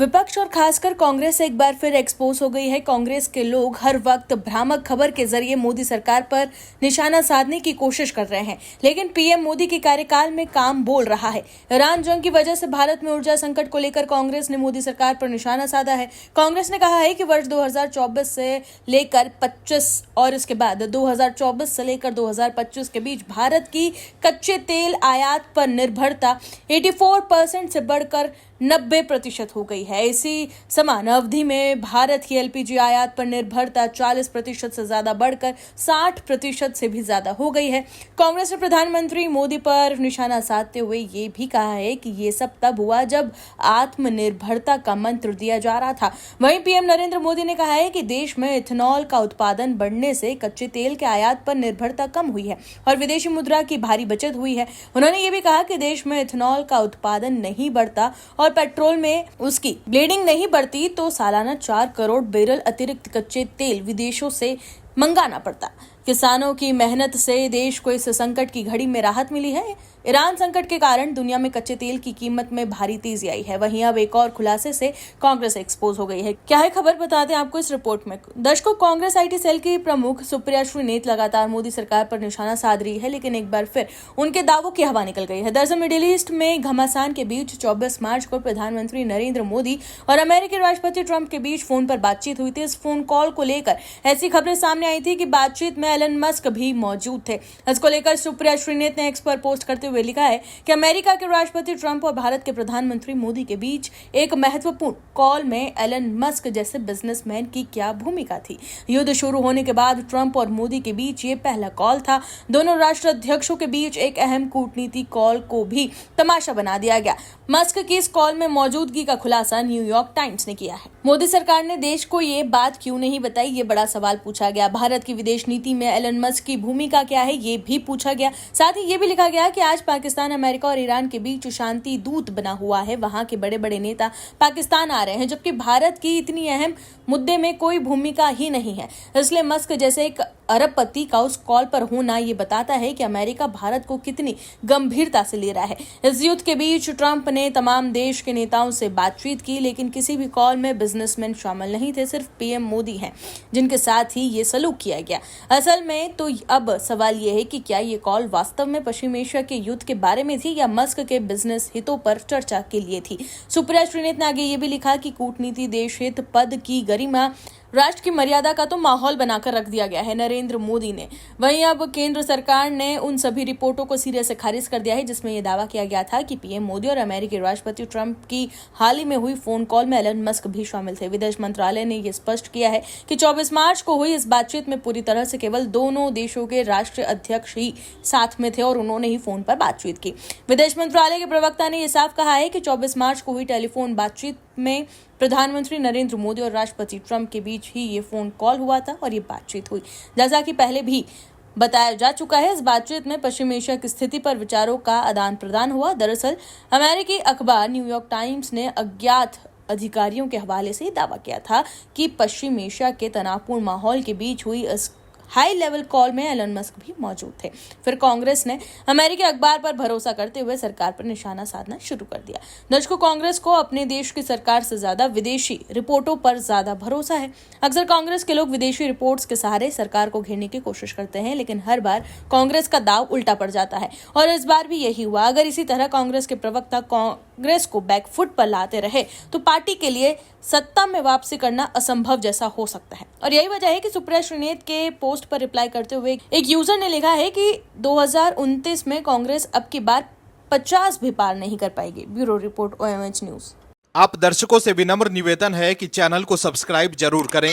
विपक्ष और खासकर कांग्रेस एक बार फिर एक्सपोज हो गई है। कांग्रेस के लोग हर वक्त भ्रामक खबर के जरिए मोदी सरकार पर निशाना साधने की कोशिश कर रहे हैं, लेकिन पीएम मोदी के कार्यकाल में काम बोल रहा है। ईरान जंग की वजह से भारत में ऊर्जा संकट को लेकर कांग्रेस ने मोदी सरकार पर निशाना साधा है। कांग्रेस ने कहा है कि वर्ष 2024 से लेकर 25 और इसके बाद 2024 से लेकर 2025 के बीच भारत की कच्चे तेल आयात पर निर्भरता 84% से बढ़कर 90% हो गई है। इसी समान अवधि में भारत की एलपीजी आयात पर निर्भरता 40% से ज्यादा बढ़कर 60% से भी ज्यादा हो गई है। कांग्रेस ने प्रधानमंत्री मोदी पर निशाना साधते हुए ये भी कहा है कि ये सब तब हुआ जब आत्मनिर्भरता का मंत्र दिया जा रहा था। वहीं पीएम नरेंद्र मोदी ने कहा है कि देश में इथेनॉल का उत्पादन बढ़ने से कच्चे तेल के आयात पर निर्भरता कम हुई है और विदेशी मुद्रा की भारी बचत हुई है। उन्होंने ये भी कहा कि देश में इथेनॉल का उत्पादन नहीं बढ़ता और पेट्रोल में उसकी ब्लेंडिंग नहीं बढ़ती तो सालाना 4 करोड़ बैरल अतिरिक्त कच्चे तेल विदेशों से मंगाना पड़ता। किसानों की मेहनत से देश को इस संकट की घड़ी में राहत मिली है। ईरान संकट के कारण दुनिया में कच्चे तेल की कीमत में भारी तेजी आई है। वहीं अब एक और खुलासे से कांग्रेस एक्सपोज हो गई है। क्या है खबर, बताते हैं आपको इस रिपोर्ट में। दर्शकों, कांग्रेस आईटी सेल की प्रमुख सुप्रिया श्रीनेत लगातार मोदी सरकार पर निशाना साध रही है, लेकिन एक बार फिर उनके दावों की हवा निकल गई है। दरअसल मिडिल ईस्ट में घमासान के बीच 24 मार्च को प्रधानमंत्री नरेंद्र मोदी और अमेरिकी राष्ट्रपति ट्रंप के बीच फोन पर बातचीत हुई थी। इस फोन कॉल को लेकर ऐसी खबरें सामने आई थी कि बातचीत में एलन मस्क भी मौजूद थे। इसको लेकर सुप्रिया श्रीनेत ने एक्स पर पोस्ट करते हुए लिखा है कि अमेरिका के राष्ट्रपति ट्रंप और भारत के प्रधानमंत्री मोदी के बीच एक महत्वपूर्ण कॉल में एलन मस्क जैसे बिजनेसमैन की क्या भूमिका थी। युद्ध शुरू होने के बाद ट्रंप और मोदी के बीच ये पहला कॉल था। दोनों राष्ट्राध्यक्षों के बीच एक अहम कूटनीति कॉल को भी तमाशा बना दिया गया। मस्क की इस कॉल में मौजूदगी का खुलासा न्यूयॉर्क टाइम्स ने किया है। मोदी सरकार ने देश को ये बात क्यों नहीं बताई, ये बड़ा सवाल पूछा गया। भारत की विदेश नीति में एलन मस्क की भूमिका क्या है, ये भी पूछा गया। साथ ही ये भी लिखा गया कि आज पाकिस्तान, अमेरिका और ईरान के बीच शांति दूत बना हुआ है। वहां के बड़े बड़े नेता पाकिस्तान आ रहे हैं, जबकि भारत की इतनी अहम मुद्दे में कोई भूमिका ही नहीं है। इसलिए मस्क जैसे एक अरबपति का उस कॉल पर होना ये बताता है कि अमेरिका भारत को कितनी गंभीरता से ले रहा है। इस युद्ध के बीच ट्रंप ने तमाम देश के नेताओं से बातचीत की, लेकिन किसी भी कॉल में बिजनेसमैन शामिल नहीं थे। सिर्फ पीएम मोदी हैं जिनके साथ ही ये सलूक किया गया। असल में तो अब सवाल ये है कि क्या ये कॉल वास्तव में पश्चिम एशिया के युद्ध के बारे में थी या मस्क के बिजनेस हितों पर चर्चा के लिए थी। सुप्रिया श्रीनेत ने आगे ये भी लिखा कि कूटनीति, देश हित, पद की गरिमा, राष्ट्र की मर्यादा का तो माहौल बनाकर रख दिया गया है नरेंद्र मोदी ने। वहीं अब केंद्र सरकार ने उन सभी रिपोर्टों को सिरे से खारिज कर दिया है जिसमें यह दावा किया गया था कि पीएम मोदी और अमेरिकी राष्ट्रपति ट्रंप की हाल ही में हुई फोन कॉल में एलन मस्क भी शामिल थे। विदेश मंत्रालय ने यह स्पष्ट किया है कि 24 मार्च को हुई इस बातचीत में पूरी तरह से केवल दोनों देशों के राष्ट्रीय अध्यक्ष ही साथ में थे और उन्होंने ही फोन पर बातचीत की। विदेश मंत्रालय के प्रवक्ता ने यह साफ कहा है कि 24 मार्च को हुई टेलीफोन बातचीत में प्रधानमंत्री नरेंद्र मोदी और राष्ट्रपति ट्रंप के बीच ही ये फोन कॉल हुआ था और ये बातचीत हुई। जैसा कि पहले भी बताया जा चुका है, इस बातचीत में पश्चिम एशिया की स्थिति पर विचारों का आदान प्रदान हुआ। दरअसल अमेरिकी अखबार न्यूयॉर्क टाइम्स ने अज्ञात अधिकारियों के हवाले से दावा किया था कि पश्चिम एशिया के तनावपूर्ण माहौल के बीच हुई इस हाई लेवल कॉल में एलन मस्क भी मौजूद थे। फिर कांग्रेस ने अमेरिकी अखबार पर भरोसा करते हुए सरकार पर निशाना साधना शुरू कर दिया। दर्शकों, कांग्रेस को अपने देश की सरकार से ज्यादा विदेशी रिपोर्टों पर ज्यादा भरोसा है। अक्सर कांग्रेस के लोग विदेशी रिपोर्ट्स के सहारे सरकार को घेरने की कोशिश करते हैं, लेकिन हर बार कांग्रेस का दाव उल्टा पड़ जाता है और इस बार भी यही हुआ। अगर इसी तरह कांग्रेस के प्रवक्ता कांग्रेस को बैकफुट पर लाते रहे तो पार्टी के लिए सत्ता में वापसी करना असंभव जैसा हो सकता है। और यही वजह है कि सुप्रिया श्रीनेत के पोस्ट पर रिप्लाई करते हुए एक यूजर ने लिखा है कि 2029 में कांग्रेस अब की बार 50 भी पार नहीं कर पाएगी। Bureau report, OMH news. आप दर्शकों से विनम्र निवेदन है कि चैनल को सब्सक्राइब जरूर करें